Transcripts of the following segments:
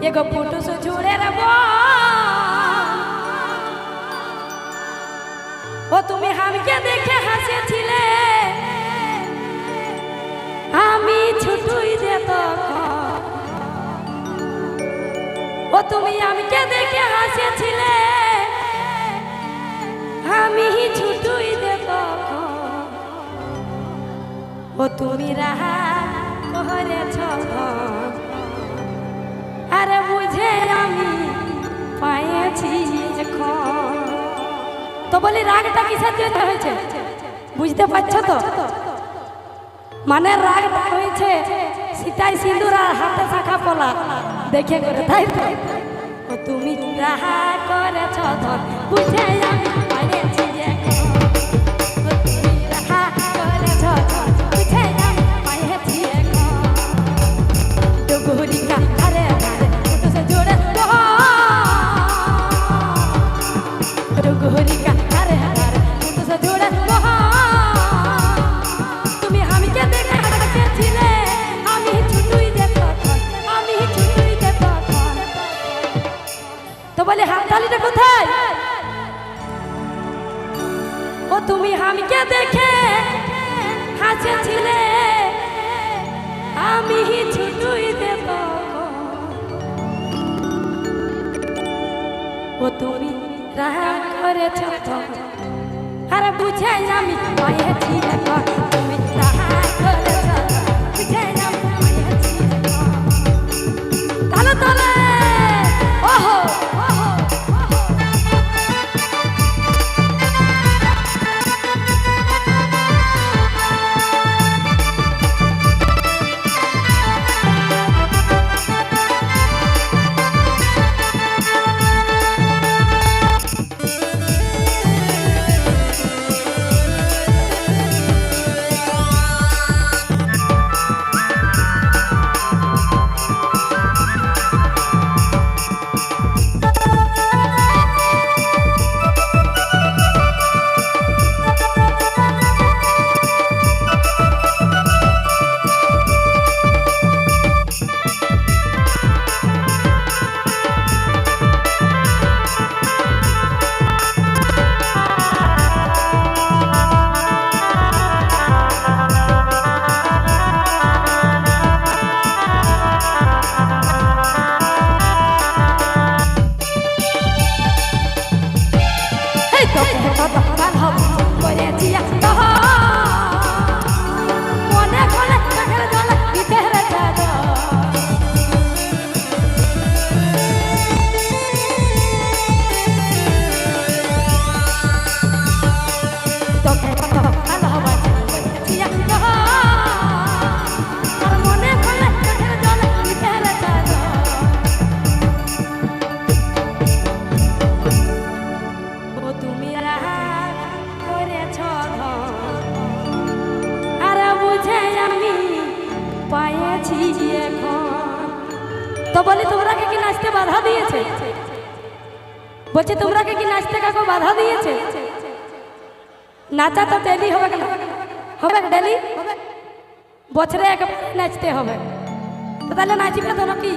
एगो फोटो से जोड़े रबो ओ तुम्हें हमके देखे हंसे छिले আমি ছুটুই যেত ও তুমি আমাকে দেখে হাসিছিলে আমি ছুটুই যেত ও তুমি রাহা করেছ আরে বুঝে আমি পাইছি এখন তো বলি রাগটা কিসের জন্য হয়েছে বুঝতে পারছো তো মানে রাগটা হয়েছে সীতাই সিঁদুর আর হাতে শাখা পলা দেখে করে তাই তো ও তুমি রাহা করেছ ধন বুঝে আমি পাইছি ও তুমি রাহা করেছ ধন বুঝে আমি পাইছি তো গহরিকা আরে আরে তো সে জোড়ে তো গহরিকা আরে আরে তো সে জোড়ে তো বলে হাততালিটা কোথায় ও তুমি আমাকে দেখে হাসিছিলে আমি ছুটুই দেব ও তুমি রাহা করেছ আরে বুঝে আমি পাইছি তুমি রাহা করেছ বুঝে আমি পাইছি তালে তালে ওহো তো বলি তোমরা কি নাচতে বাধা দিয়েছে বলছে তোমরা কি নাচতে কাকু বাধা দিয়েছে নাচা তো ডেলি হবে কেন হবে ডেলি বছরে একবার নাচতে হবে তো তাহলে নাচবে তো নাকি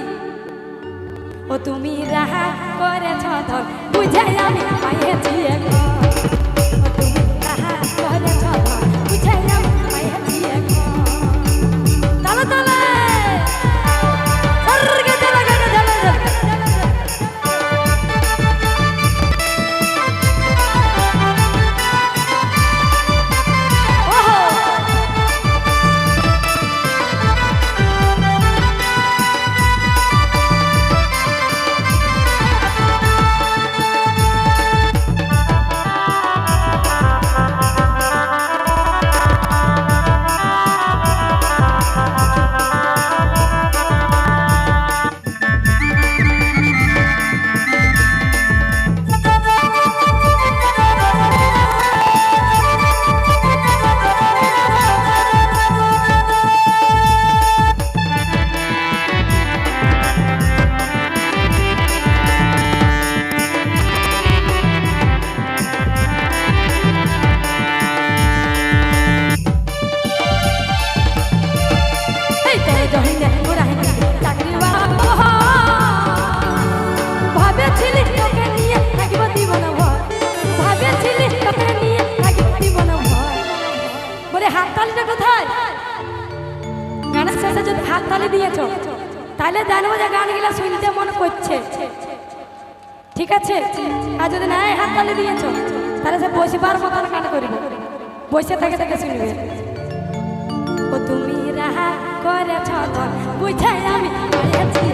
ও তুমি রাহা করেছ ধন বুঝে আমি পাইছি এখন ও তুমি রাহা করেছ ধন বুঝে আমি পাইছি এখন তালে তালে তাহলে জানবো যে গানগুলা শুনতে মনে করছে। ঠিক আছে, আর যদি না হাত তালি দিয়েছ তাহলে সে বসিবার মতন গান করবে, বসে থেকে থেকে শুনবে। ও তুমি রাহা করেছ বুঝাই আমি পাইছি,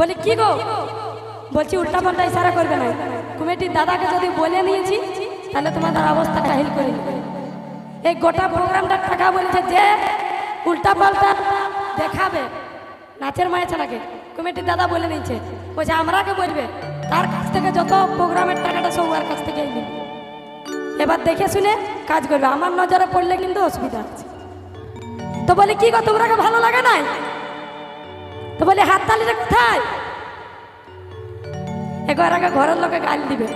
বলে কি গো, বলছি উল্টা পাল্টা ইশারা করবে না। কমিটির দাদাকে যদি বলে নিয়েছি তাহলে তোমাদের অবস্থা কাহিল করে নেবে। এই গোটা প্রোগ্রামটা টাকা বলছে যে উল্টা পাল্টা দেখাবে নাচের মায়ের ছেলেকে, কমিটির দাদা বলে নিয়েছে। বলছে আমরাকে বলবে, তার কাছ থেকে যত প্রোগ্রামের টাকাটা সব ওর কাছ থেকে নিবে। এবার দেখে শুনে কাজ করবে, আমার নজরে পড়লে কিন্তু অসুবিধা আছে। তো বলে কি গো তোমরাকে ভালো লাগে নাই? তো বলে হাততালিটা কোথায়? এবার আগে ঘরের লোকে গাল দিবে,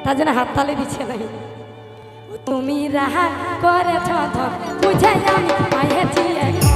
তার জন্য হাততালি দিচ্ছে নাই। তুমি রাহা করেছ বুঝাই আমি পাইছি।